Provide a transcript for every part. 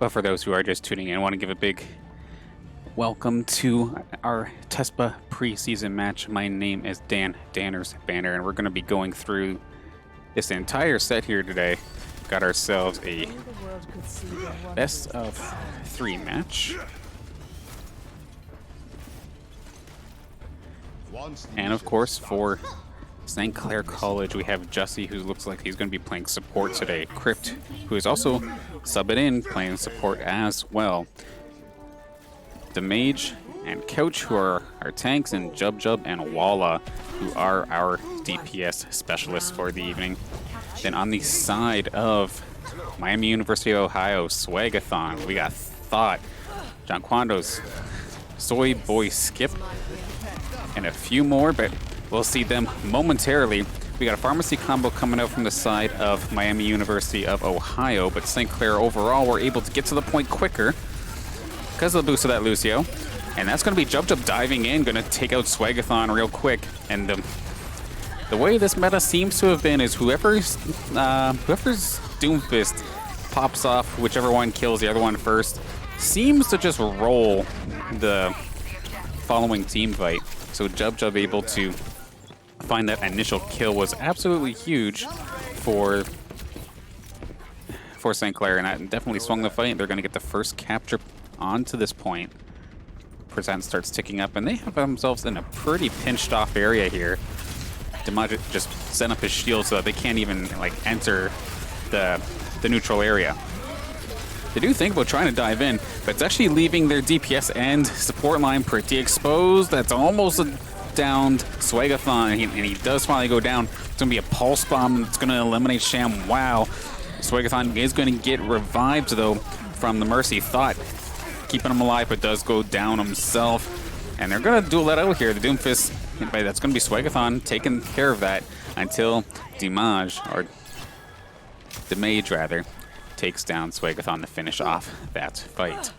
But for those who are just tuning in, I want to give a big welcome to our TESPA preseason match. My name is Dan Danners Banner, and we're going to be going through this entire set here today. Got ourselves a best of 3 match. And of course, for St. Clair College, we have Jussie, who looks like he's going to be playing support today. Crypt, who is also subbing in, playing support as well. The Mage and Couch, who are our tanks, and Jub and Walla, who are our DPS specialists for the evening. Then on the side of Miami University of Ohio, Swagathon, we got Thought, John Quando's Soy Boy Skip, and a few more, but we'll see them momentarily. We got a pharmacy combo coming out from the side of Miami University of Ohio, but St. Clair overall were able to get to the point quicker because of the boost of that Lucio. And that's going to be Jub diving in, going to take out Swagathon real quick. And the way this meta seems to have been is whoever's Doomfist pops off, whichever one kills the other one first, seems to just roll the following team fight. So Jub able to find that initial kill was absolutely huge for St. Clair, and that definitely swung the fight. They're going to get the first capture onto this point. Percent starts ticking up, and they have themselves in a pretty pinched off area here. Dimaj just set up his shield so that they can't even enter the neutral area. They do think about trying to dive in, but it's actually leaving their DPS and support line pretty exposed. That's almost a downed Swagathon, and he does finally go down. It's going to be a pulse bomb that's going to eliminate Sham. Wow. Swagathon is going to get revived, though, from the Mercy. Thought keeping him alive, but does go down himself. And they're going to duel that out here. The Doomfist, that's going to be Swagathon taking care of that until Dimaj, or the Mage rather, takes down Swagathon to finish off that fight.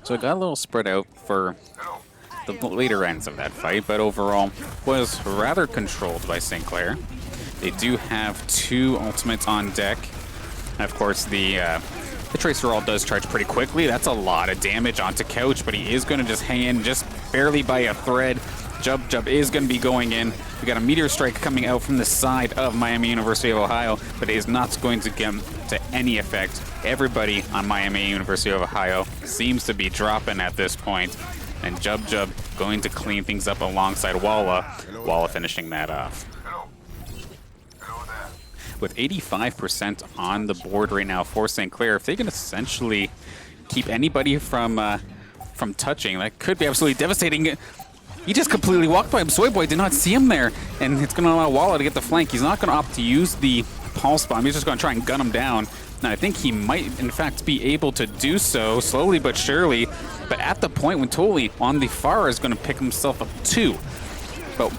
So it got a little spread out for the later ends of that fight, but overall was rather controlled by St. Clair. They do have 2 ultimates on deck. And of course, the Tracer All does charge pretty quickly. That's a lot of damage onto Couch, but he is going to just hang in just barely by a thread. Jub is going to be going in. We got a Meteor Strike coming out from the side of Miami University of Ohio, but it is not going to get to any effect. Everybody on Miami University of Ohio seems to be dropping at this point, and Jub going to clean things up alongside Walla finishing that off. With 85% on the board right now for St. Clair, if they can essentially keep anybody from touching, that could be absolutely devastating. He just completely walked by him. Soyboy did not see him there, and it's going to allow Walla to get the flank. He's not going to opt to use the pulse bomb. He's just going to try and gun him down. And I think he might, in fact, be able to do so slowly but surely. But at the point when Toli on the far is going to pick himself up too. But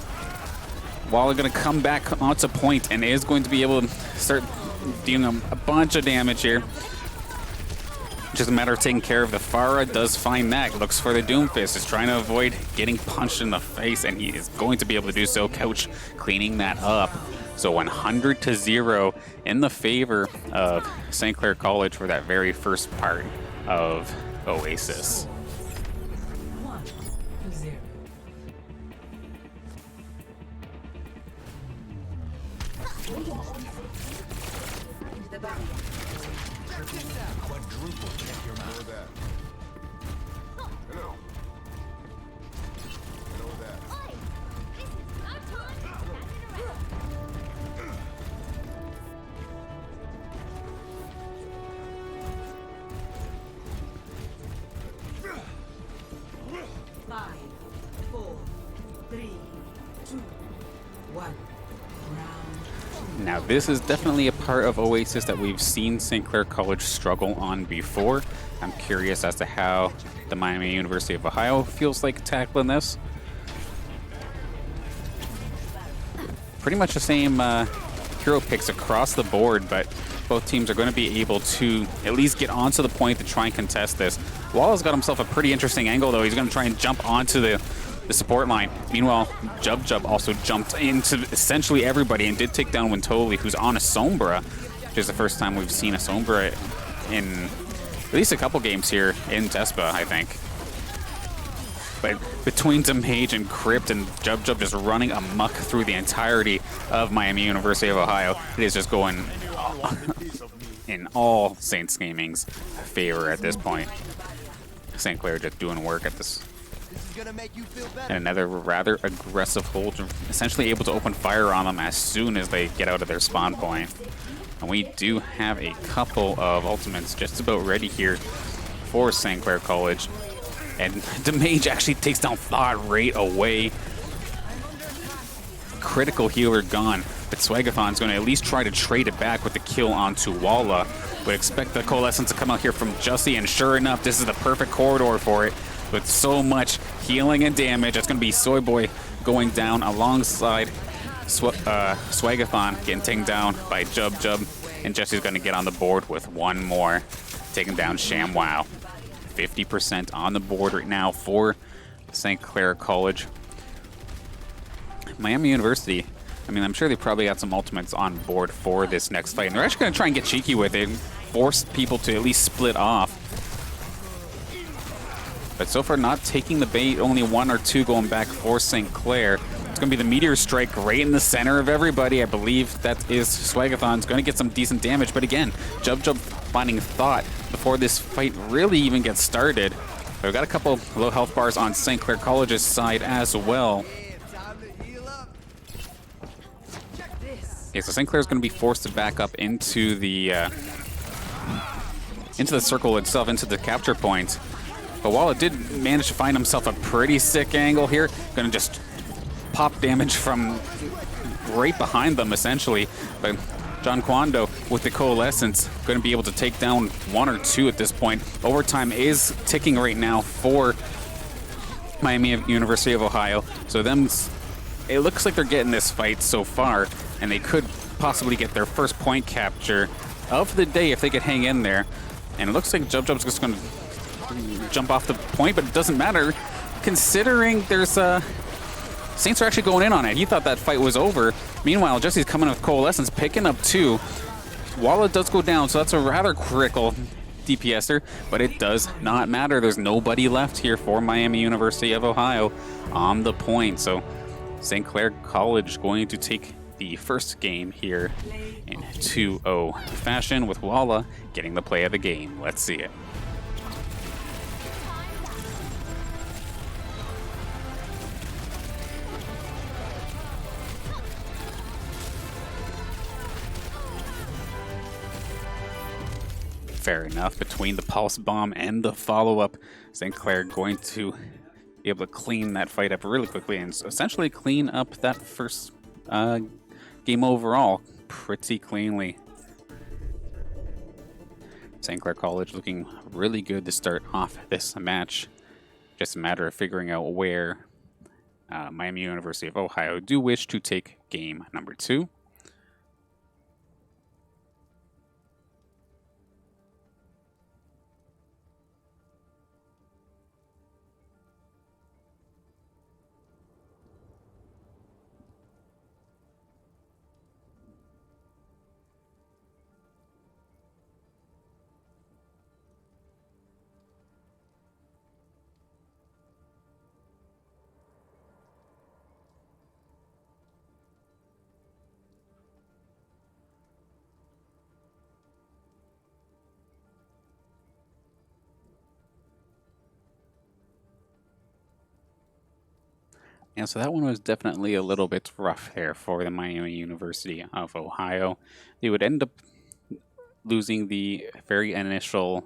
Walla going to come back onto point and is going to be able to start dealing a bunch of damage here. Just a matter of taking care of the Pharah. Does find that. Looks for the Doomfist. Is trying to avoid getting punched in the face, and he is going to be able to do so. Couch cleaning that up. So 100-0 in the favor of St. Clair College for that very first part of Oasis. Now, this is definitely a part of Oasis that we've seen St. Clair College struggle on before. I'm curious as to how the Miami University of Ohio feels like tackling this. Pretty much the same hero picks across the board, but both teams are going to be able to at least get onto the point to try and contest this. Walla's got himself a pretty interesting angle, though. He's going to try and jump onto the the support line. Meanwhile, Jub also jumped into essentially everybody and did take down Wintoli, who's on a Sombra, which is the first time we've seen a Sombra in at least a couple games here in TESPA, I think. But between Damage and Crypt and Jub just running amok through the entirety of Miami University of Ohio, it is just going in all Saints Gaming's favor at this point. St. Clair just doing work at this. And another rather aggressive hold, essentially able to open fire on them as soon as they get out of their spawn point. And we do have a couple of ultimates just about ready here for St. Clair College. And Damage actually takes down Thought right away. Critical healer gone, but Swagathon's going to at least try to trade it back with the kill onto Walla. Would expect the Coalescence to come out here from Jussie, and sure enough, this is the perfect corridor for it. With so healing and damage, it's going to be Soy Boy going down alongside Swagathon getting taken down by Jub, and Jussie's going to get on the board with one more, taking down ShamWow. 50% on the board right now for St. Clair College. Miami University, I mean, I'm sure they probably got some ultimates on board for this next fight, and they're actually going to try and get cheeky with it, force people to at least split off. But so far, not taking the bait, only one or two going back for St. Clair. It's going to be the Meteor Strike right in the center of everybody. I believe that is Swagathon's going to get some decent damage, but again, Jub finding Thought before this fight really even gets started. But we've got a couple low health bars on St. Clair College's side as well. Okay, so St. Clair's going to be forced to back up into the circle itself, into the capture point. But Walla did manage to find himself a pretty sick angle here. Going to just pop damage from right behind them, essentially. But John Kwando with the Coalescence going to be able to take down one or two at this point. Overtime is ticking right now for Miami University of Ohio. So it looks like they're getting this fight so far, and they could possibly get their first point capture of the day if they could hang in there. And it looks like Jub's just going to jump off the point, but it doesn't matter considering there's Saints are actually going in on it. He thought that fight was over. Meanwhile, Jesse's coming with Coalescence, picking up two. Walla does go down, so that's a rather critical DPSer, but it does not matter. There's nobody left here for Miami University of Ohio on the point. So St. Clair College going to take the first game here in 2-0 fashion, with Walla getting the play of the game. Let's see it. Fair enough. Between the pulse bomb and the follow-up, St. Clair going to be able to clean that fight up really quickly and essentially clean up that first game overall pretty cleanly. St. Clair College looking really good to start off this match. Just a matter of figuring out where Miami University of Ohio do wish to take game number 2. Yeah, so that one was definitely a little bit rough there for the Miami University of Ohio. They would end up losing the very initial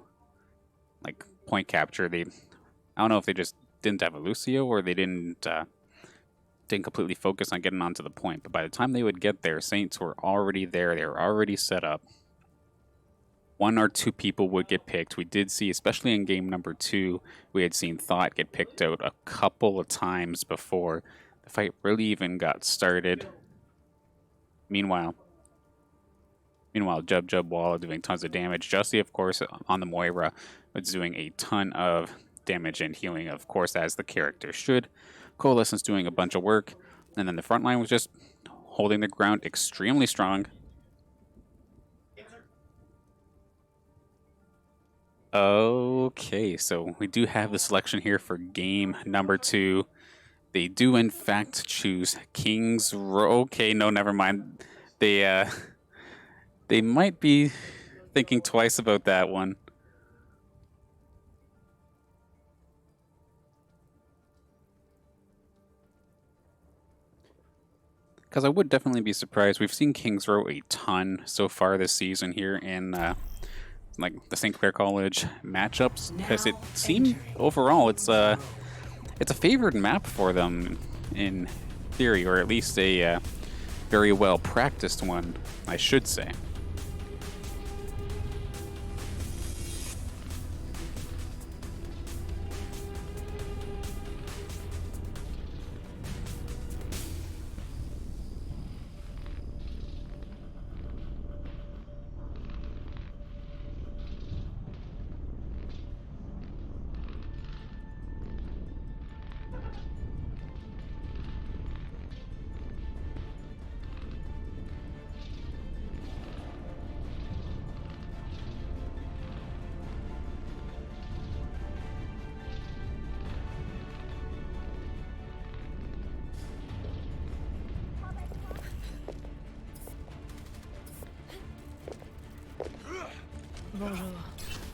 point capture. I don't know if they just didn't have a Lucio or they didn't completely focus on getting onto the point. But by the time they would get there, Saints were already there. They were already set up. One or two people would get picked. We did see, especially in game number 2, we had seen Thought get picked out a couple of times before the fight really even got started. Meanwhile, Jub Walla doing tons of damage. Jussie, of course, on the Moira was doing a ton of damage and healing, of course, as the character should. Coalescence doing a bunch of work, and then the front line was just holding the ground extremely strong. Okay, so we do have the selection here for game number 2. They do in fact choose King's Row. Okay, no, never mind. They might be thinking twice about that one. Because I would definitely be surprised. We've seen King's Row a ton so far this season here in like the St. Clair College matchups, because it seemed overall it's a favored map for them in theory, or at least a very well practiced one, I should say.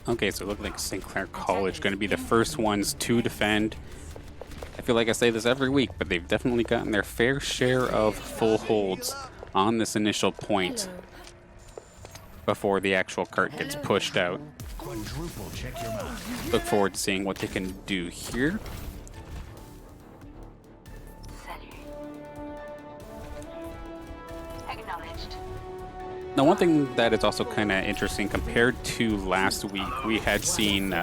Okay, so it looked like St. Clair College going to be the first ones to defend. I feel like I say this every week, but they've definitely gotten their fair share of full holds on this initial point before the actual cart gets pushed out. Look forward to seeing what they can do here. Now, one thing that is also kind of interesting compared to last week, we had seen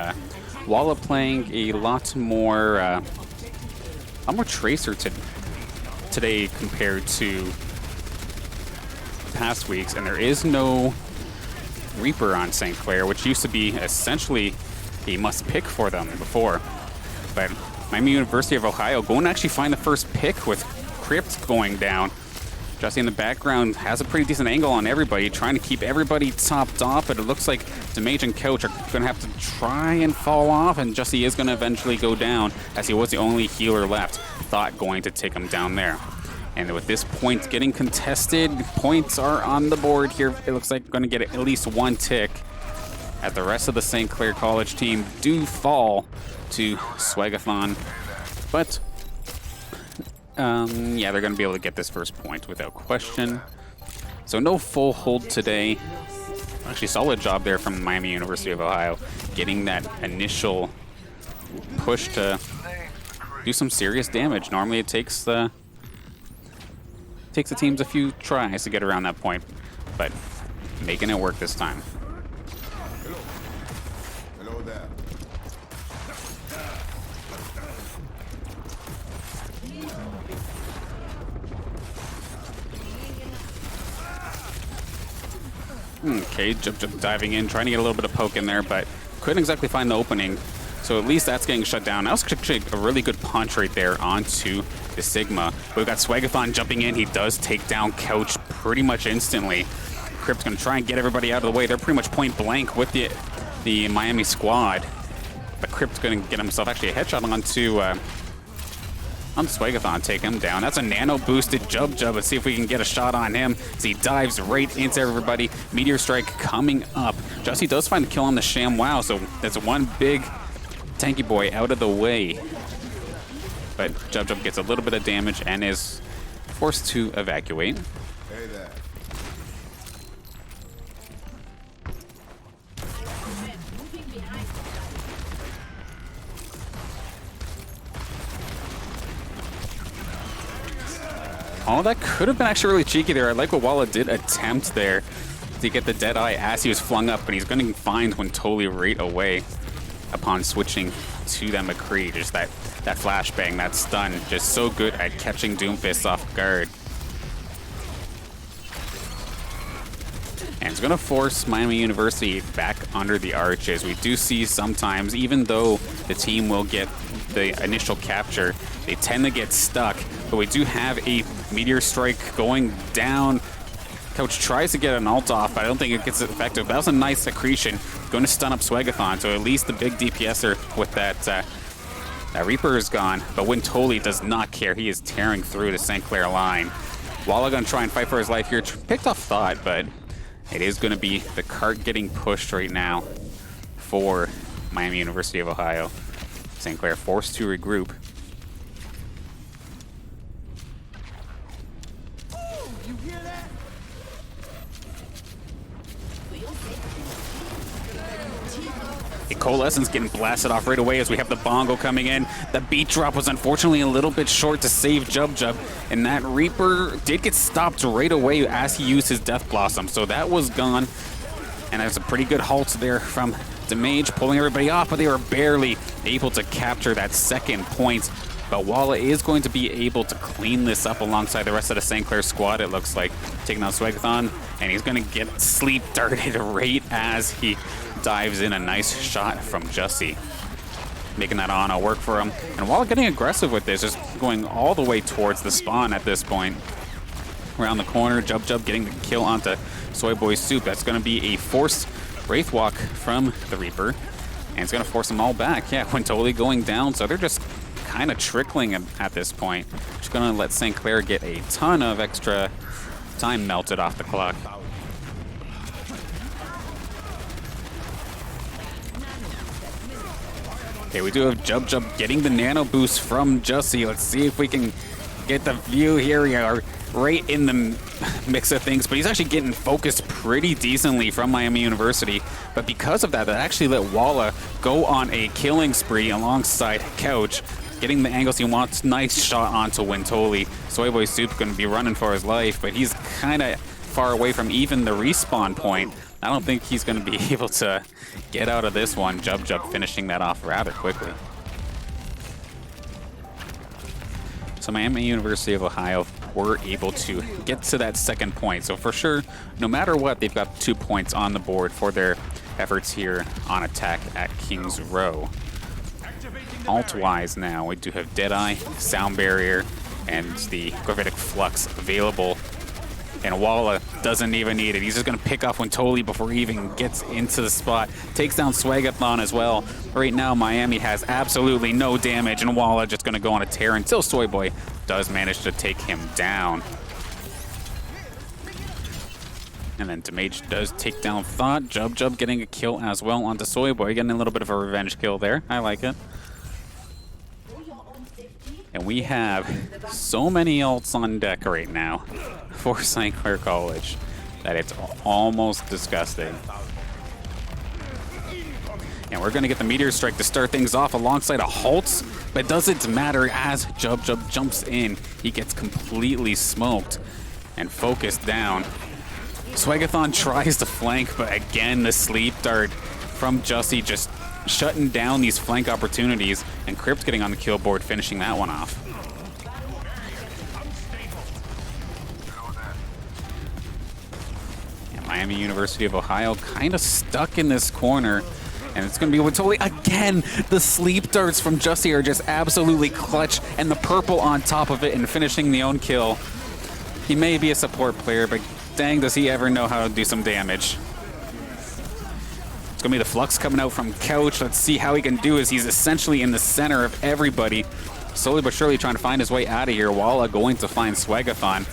Walla playing a lot more Tracer today compared to past weeks, and there is no Reaper on St. Clair, which used to be essentially a must-pick for them before. But Miami University of Ohio going to actually find the first pick with Crypt going down. Jesse in the background has a pretty decent angle on everybody, trying to keep everybody topped off, but it looks like Damage and Couch are going to have to try and fall off, and Jesse is going to eventually go down, as he was the only healer left. Thought going to take him down there. And with this point getting contested, points are on the board here. It looks like going to get at least one tick, as the rest of the St. Clair College team do fall to Swagathon. But yeah, they're going to be able to get this first point without question. So no full hold today. Actually, solid job there from Miami University of Ohio, getting that initial push to do some serious damage. Normally it takes the teams a few tries to get around that point, but making it work this time. Hello there. Okay, Jump diving in, trying to get a little bit of poke in there, but couldn't exactly find the opening. So at least that's getting shut down. That was actually a really good punch right there onto the Sigma. But we've got Swagathon jumping in. He does take down Couch pretty much instantly. Crypt's going to try and get everybody out of the way. They're pretty much point blank with the Miami squad. But Crypt's going to get himself actually a headshot onto Swagathon, take him down. That's a nano-boosted Jub. Let's see if we can get a shot on him as he dives right into everybody. Meteor Strike coming up. Jesse does find the kill on the Sham Wow, so that's one big tanky boy out of the way. But Jub gets a little bit of damage and is forced to evacuate. Hey there. Oh, that could have been actually really cheeky there. I like what Walla did attempt there to get the Deadeye as he was flung up, but he's going to find one totally right away upon switching to that McCree. Just that flashbang, that stun, just so good at catching Doomfist off guard. And it's going to force Miami University back under the arches. We do see sometimes, even though the team will get the initial capture, they tend to get stuck. But we do have a Meteor Strike going down. Coach tries to get an ult off, but I don't think it gets effective. That was a nice accretion. Going to stun up Swagathon, so at least the big DPSer with that Reaper is gone. But Wintoli does not care. He is tearing through the St. Clair line. Walla going to try and fight for his life here. Picked off Thought, but it is going to be the cart getting pushed right now for Miami University of Ohio. St. Clair forced to regroup. Coalescence getting blasted off right away as we have the Bongo coming in. The beat drop was unfortunately a little bit short to save Jub, and that Reaper did get stopped right away as he used his Death Blossom, so that was gone. And there's a pretty good halt there from Demage pulling everybody off, but they were barely able to capture that second point. But Walla is going to be able to clean this up alongside the rest of the St. Clair squad, it looks like. Taking out Swagathon, and he's going to get sleep darted right as he dives in. A nice shot from Jussie, making that Ana work for him. And Walla getting aggressive with this, just going all the way towards the spawn at this point. Around the corner, Jub getting the kill onto Soy Boy Soup. That's going to be a forced Wraith Walk from the Reaper, and it's going to force them all back. Yeah, Wintoli going down, so they're just kind of trickling at this point. Just going to let St. Clair get a ton of extra time melted off the clock. Okay, we do have Jub getting the nano boost from Jussie. Let's see if we can get the view here. We are right in the mix of things, but he's actually getting focused pretty decently from Miami University. But because of that, that actually let Walla go on a killing spree alongside Couch, getting the angles he wants. Nice shot onto Wintoli. Soyboy Soup going to be running for his life, but he's kind of far away from even the respawn point. I don't think he's going to be able to get out of this one. Jub finishing that off rather quickly. So Miami University of Ohio were able to get to that second point. So for sure, no matter what, they've got 2 points on the board for their efforts here on attack at Kings Row. Alt-wise now, we do have Deadeye, Sound Barrier, and the Gravitic Flux available. And Walla doesn't even need it. He's just going to pick off Wintoli before he even gets into the spot. Takes down Swagathon as well. Right now, Miami has absolutely no damage, and Walla just going to go on a tear until Soyboy does manage to take him down. And then Demage does take down Thought. Jub getting a kill as well onto Soyboy. Getting a little bit of a revenge kill there. I like it. And we have so many ults on deck right now for St. Clair College that it's almost disgusting. And we're going to get the Meteor Strike to start things off alongside a halt, but it doesn't matter as Jub jumps in. He gets completely smoked and focused down. Swagathon tries to flank, but again, the sleep dart from Jussie just shutting down these flank opportunities, and Crypt getting on the kill board, finishing that one off. And Miami University of Ohio kind of stuck in this corner, and it's going to be Wintoli again. The sleep darts from Jussie are just absolutely clutch, and the purple on top of it and finishing the own kill. He may be a support player, but dang, does he ever know how to do some damage. It's going to be the Flux coming out from Couch. Let's see how he can do as he's essentially in the center of everybody. Slowly but surely trying to find his way out of here. Walla going to find Swagathon.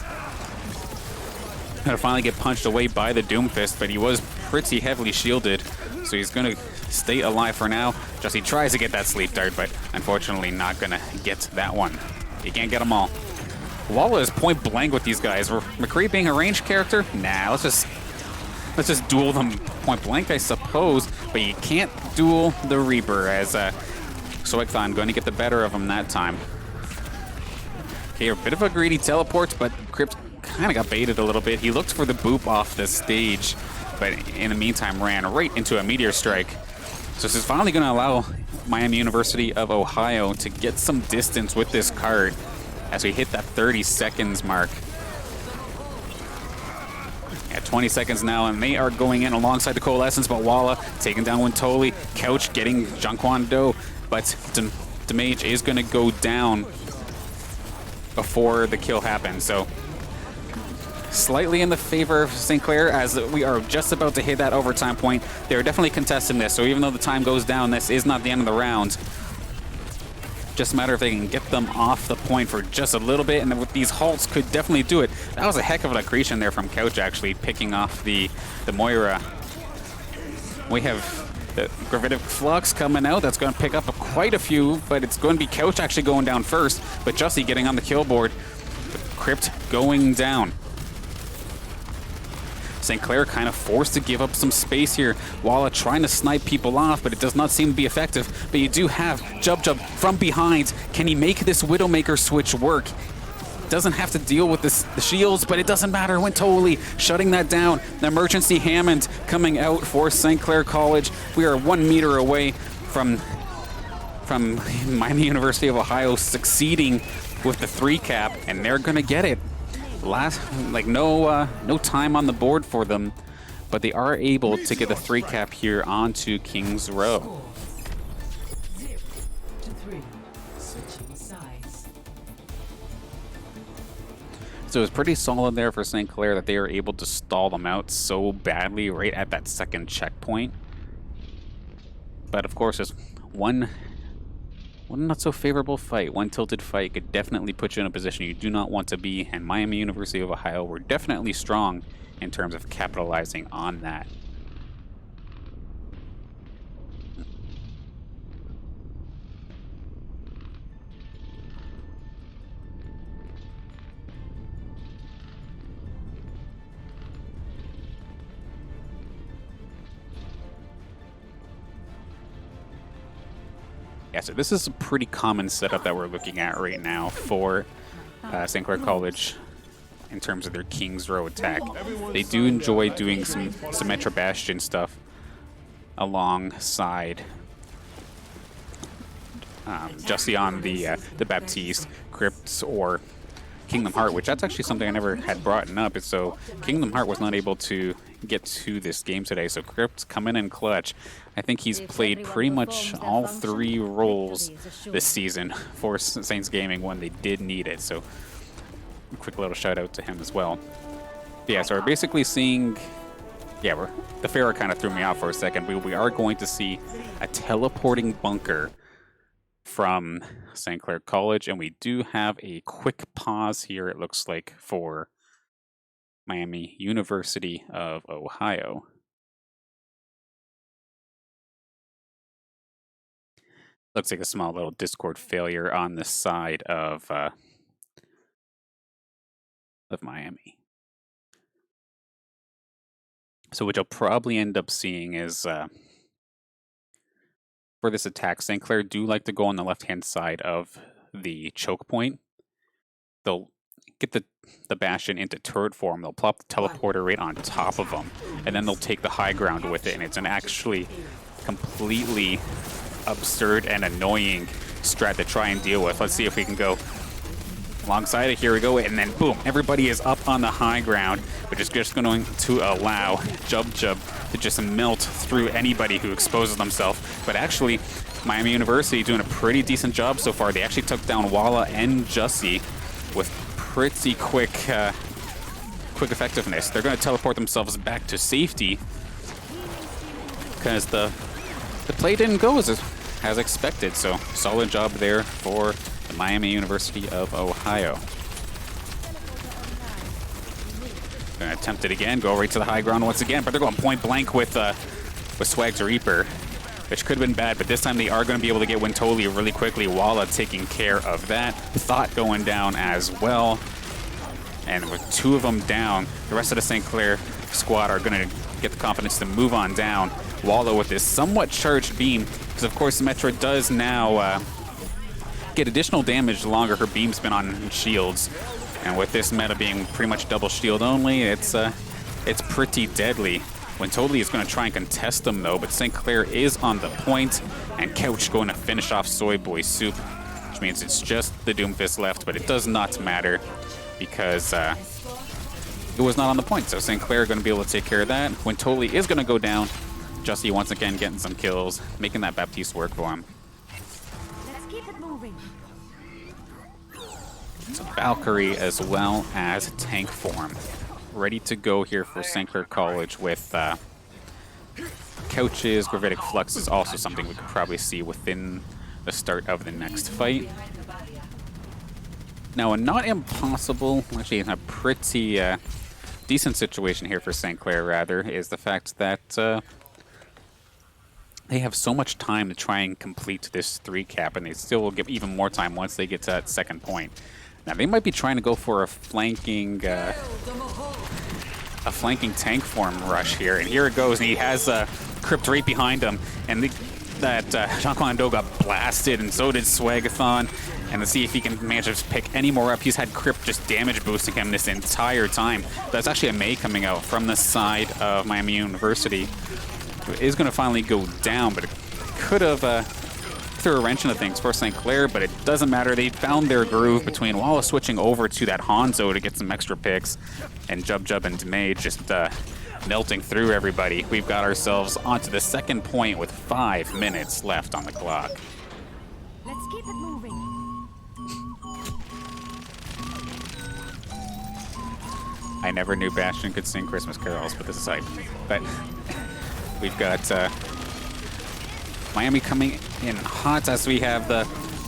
Going to finally get punched away by the Doomfist, but he was pretty heavily shielded, so he's going to stay alive for now. Jussie tries to get that sleep dart, but unfortunately not going to get that one. He can't get them all. Walla is point blank with these guys. McCree being a ranged character? Nah, let's just duel them point blank, I suppose. But you can't duel the Reaper, as Swagathon going to get the better of him that time. Okay, a bit of a greedy teleport, but Crypt kind of got baited a little bit. He looked for the boop off the stage, but in the meantime ran right into a Meteor Strike. So this is finally going to allow Miami University of Ohio to get some distance with this card as we hit that 30 seconds mark. Yeah, 20 seconds now, and they are going in alongside the Coalescence, but Walla taking down Wintoli. Couch getting Junkwon Do, but Damage is going to go down before the kill happens. So slightly in the favor of St. Clair as we are just about to hit that overtime point. They're definitely contesting this, so even though the time goes down, this is not the end of the round. Just a matter if they can get them off the point for just a little bit, and with these halts could definitely do it. That was a heck of an accretion there from Couch, actually, picking off the Moira. We have the Gravitic Flux coming out. That's going to pick up quite a few, but it's going to be Couch actually going down first, but Jussie getting on the kill board. The Crypt going down. St. Clair kind of forced to give up some space here. Walla trying to snipe people off, but it does not seem to be effective. But you do have Jub from behind. Can he make this Widowmaker switch work? Doesn't have to deal with the shields, but it doesn't matter. Wintoli shutting that down. The emergency Hammond coming out for St. Clair College. We are 1 meter away from Miami University of Ohio succeeding with the 3 cap, and they're going to get it. No time on the board for them, but they are able to get the 3 cap here onto Kings Row. 0-3, switching sides. So it was pretty solid there for St. Clair that they were able to stall them out so badly right at that second checkpoint. But of course, just one not so favorable fight, one tilted fight could definitely put you in a position you do not want to be, and Miami University of Ohio were definitely strong in terms of capitalizing on that. Yeah, so this is a pretty common setup that we're looking at right now for St. Clair College in terms of their Kings Row attack. They do enjoy doing some Symmetra Bastion stuff alongside Jussie on the Baptiste, Crypts, or Kingdom Heart, which that's actually something I never had brought up. So Kingdom Heart was not able to get to this game today, so Crypt's coming in clutch. I think he's played pretty much all 3 roles this season for Saints Gaming when they did need it, so a quick little shout out to him as well. Yeah, so we're basically seeing, yeah, the Pharaoh kind of threw me off for a second, but we are going to see a teleporting bunker from St. Clair College, and we do have a quick pause here, it looks like, for Miami University of Ohio. Looks like a small little Discord failure on the side of Miami. So what you'll probably end up seeing is for this attack, St. Clair do like to go on the left-hand side of the choke point. They'll get the Bastion into turret form, they'll plop the teleporter right on top of them, and then they'll take the high ground with it, and it's an actually completely absurd and annoying strat to try and deal with. Let's see if we can go alongside it. Here we go, and then boom, everybody is up on the high ground, which is just going to allow Jub to just melt through anybody who exposes themselves. But actually, Miami University doing a pretty decent job so far. They actually took down Walla and Jussie with pretty quick effectiveness. They're going to teleport themselves back to safety because the play didn't go as expected. So solid job there for the Miami University of Ohio. Going to attempt it again, go right to the high ground once again, but they're going point blank with Swag's Reaper, which could have been bad, but this time they are going to be able to get Wintoli really quickly. Walla taking care of that. Thought going down as well. And with 2 of them down, the rest of the St. Clair squad are going to get the confidence to move on down. Walla with this somewhat charged beam, because of course Symmetra does now get additional damage the longer her beam's been on shields. And with this meta being pretty much double shield only, it's pretty deadly. Wintoli is going to try and contest them though, but St. Clair is on the point, and Couch going to finish off Soy Boy Soup, which means it's just the Doomfist left, but it does not matter because it was not on the point. So St. Clair going to be able to take care of that. When Totally is going to go down, Justy once again getting some kills, making that Baptiste work for him. Let's keep it moving. So Valkyrie as well as tank form. Ready to go here for St. Clair College with couches. Gravitic Flux is also something we could probably see within the start of the next fight. Now, a not impossible, actually a pretty decent situation here for St. Clair, rather, is the fact that they have so much time to try and complete this 3 cap, and they still will give even more time once they get to that second point. Now, they might be trying to go for a flanking tank form rush here, and here it goes, and he has Crypt right behind him, and that Jean-Claude Do got blasted, and so did Swagathon, and let's see if he can manage to pick any more up. He's had Crypt just damage boosting him this entire time. That's actually a May coming out from the side of Miami University. It is going to finally go down, but it could have threw a wrench into things for St. Clair, but it doesn't matter. They found their groove between Wallace switching over to that Hanzo to get some extra picks, and Jub and Demay just melting through everybody. We've got ourselves onto the second point with 5 minutes left on the clock. Let's keep it moving. I never knew Bastion could sing Christmas carols, but this is hype. But we've got Miami coming in hot as we have the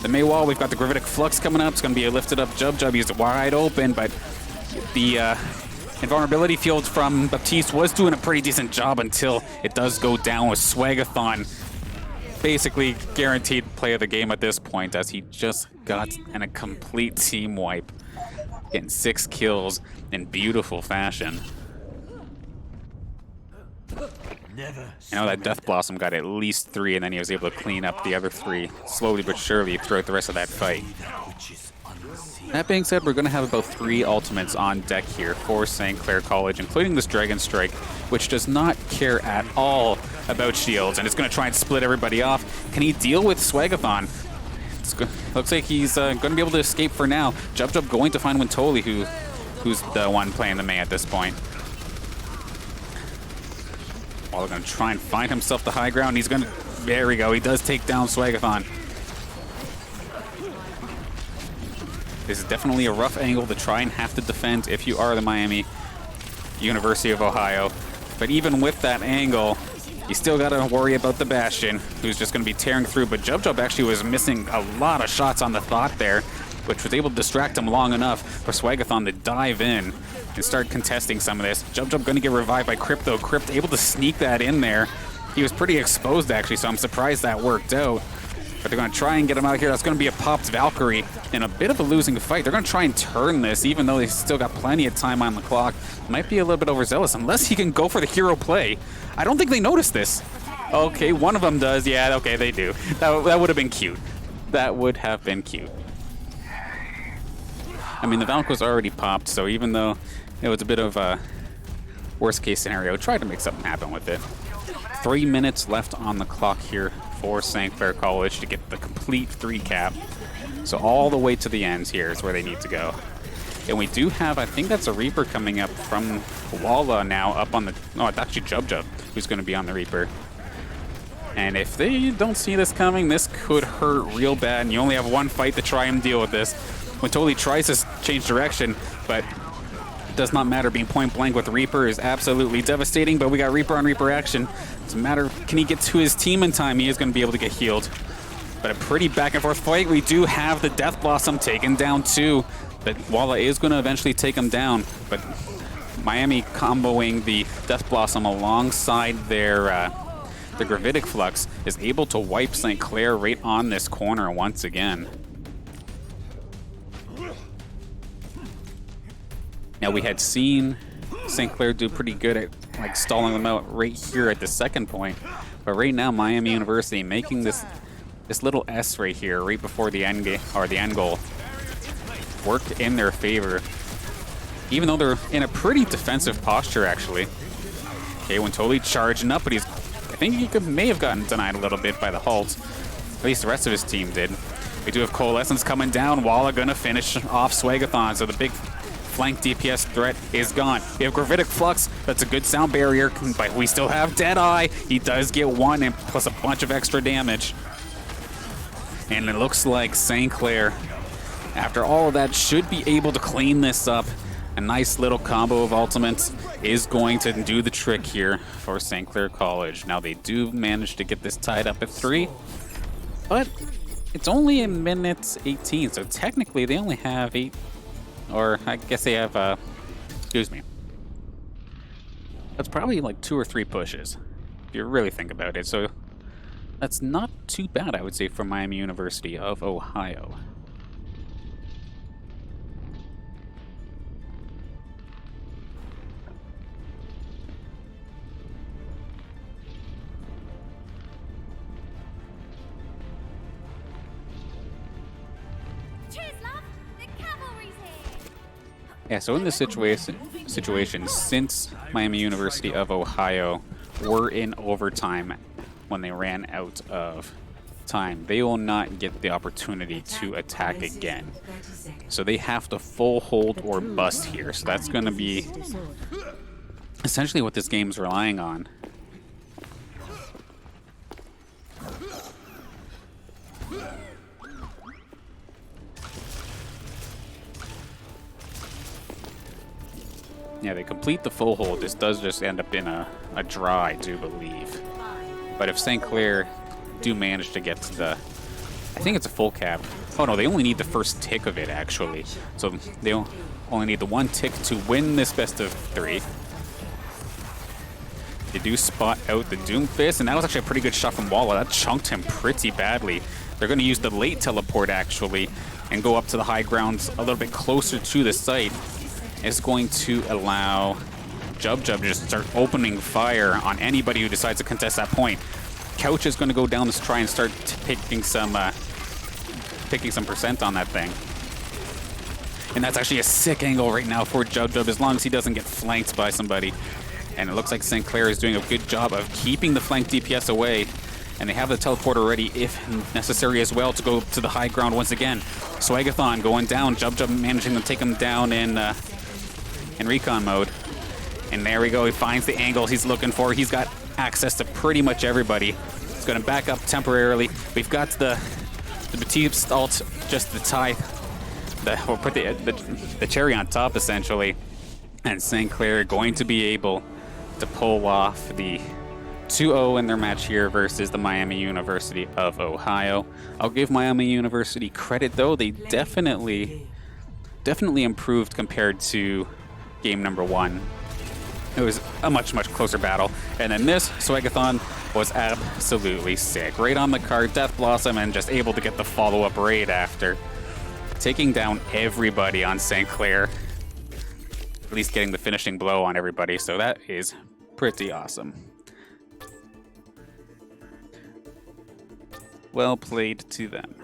May wall. We've got the Gravitic Flux coming up. It's going to be a lifted up Jub. He's wide open, but the invulnerability field from Baptiste was doing a pretty decent job until it does go down with Swagathon. Basically guaranteed play of the game at this point, as he just got in a complete team wipe. Getting 6 kills in beautiful fashion. I know that Death Blossom got at least 3, and then he was able to clean up the other 3 slowly but surely throughout the rest of that fight. That being said, we're going to have about 3 ultimates on deck here for St. Clair College, including this Dragon Strike, which does not care at all about shields, and it's going to try and split everybody off. Can he deal with Swagathon? Looks like he's going to be able to escape for now. Jub going to find Wintoli, who's the one playing the May at this point. Waller going to try and find himself the high ground. He's going to... There we go. He does take down Swagathon. This is definitely a rough angle to try and have to defend if you are the Miami University of Ohio. But even with that angle, you still got to worry about the Bastion, who's just going to be tearing through. But Jub actually was missing a lot of shots on the Thought there, which was able to distract him long enough for Swagathon to dive in and start contesting some of this. Jub going to get revived by Crypt, though. Crypt able to sneak that in there. He was pretty exposed, actually, so I'm surprised that worked out. But they're going to try and get him out of here. That's going to be a popped Valkyrie in a bit of a losing fight. They're going to try and turn this, even though they still got plenty of time on the clock. Might be a little bit overzealous, unless he can go for the hero play. I don't think they noticed this. Okay, one of them does. Yeah, okay, they do. That would have been cute. That would have been cute. I mean, the Valk was already popped, so even though it was a bit of a worst-case scenario, tried to make something happen with it. 3 minutes left on the clock here for St. Clair College to get the complete 3 cap. So all the way to the end here is where they need to go. And we do have, I think that's a Reaper coming up from Walla now up on the... No, it's actually Jub who's going to be on the Reaper. And if they don't see this coming, this could hurt real bad. And you only have 1 fight to try and deal with this. When Totally tries to change direction, but it does not matter. Being point blank with Reaper is absolutely devastating, but we got Reaper on Reaper action. Doesn't matter, can he get to his team in time? He is going to be able to get healed. But a pretty back and forth fight. We do have the Death Blossom taken down too. But Walla is going to eventually take him down. But Miami comboing the Death Blossom alongside their the Gravitic Flux is able to wipe St. Clair right on this corner once again. Now, we had seen St. Clair do pretty good at like stalling them out right here at the second point, but right now Miami University making this little S right here, right before the end game or the end goal, work in their favor. Even though they're in a pretty defensive posture, actually. Okay, when totally charging up, but I think he may have gotten denied a little bit by the halt. At least the rest of his team did. We do have Coalescence coming down. Walla gonna finish off Swagathon, so the big flank DPS threat is gone. We have Gravitic Flux. That's a good sound barrier, but we still have Deadeye. He does get one and plus a bunch of extra damage. And it looks like St. Clair, after all of that, should be able to clean this up. A nice little combo of ultimates is going to do the trick here for St. Clair College. Now they do manage to get this tied up at 3, but it's only in minute 18, so technically they only have 8, or I guess they have, excuse me. That's probably like 2 or 3 pushes, if you really think about it. So that's not too bad, I would say, for Miami University of Ohio. Cheers, love! The cavalry's here! Yeah, so in this situation, since Miami University of Ohio were in overtime when they ran out of time, they will not get the opportunity to attack again. So they have to full hold or bust here. So that's going to be essentially what this game's relying on. Yeah, they complete the full hold. This does just end up in a draw, I do believe. But if St. Clair do manage to get to the... I think it's a full cap. Oh no, they only need the first tick of it, actually. So they only need the 1 tick to win this best of 3. They do spot out the Doomfist, and that was actually a pretty good shot from Walla. That chunked him pretty badly. They're going to use the late teleport, actually, and go up to the high grounds a little bit closer to the site. It's going to allow Jub to just start opening fire on anybody who decides to contest that point. Couch is going to go down to try and start picking some percent on that thing. And that's actually a sick angle right now for Jub as long as he doesn't get flanked by somebody. And it looks like St. Clair is doing a good job of keeping the flank DPS away. And they have the teleport already, if necessary as well, to go to the high ground once again. Swagathon going down. Jub managing to take him down in recon mode. And there we go. He finds the angles he's looking for. He's got access to pretty much everybody. He's going to back up temporarily. We've got the Batiste ult just to tie or put the cherry on top, essentially. And St. Clair going to be able to pull off the 2-0 in their match here versus the Miami University of Ohio. I'll give Miami University credit, though. They definitely improved compared to game number 1. It was a much closer battle. And then this Swagathon was absolutely sick. Right on the card, Death Blossom, and just able to get the follow-up raid after. Taking down everybody on St. Clair. At least getting the finishing blow on everybody, so that is pretty awesome. Well played to them.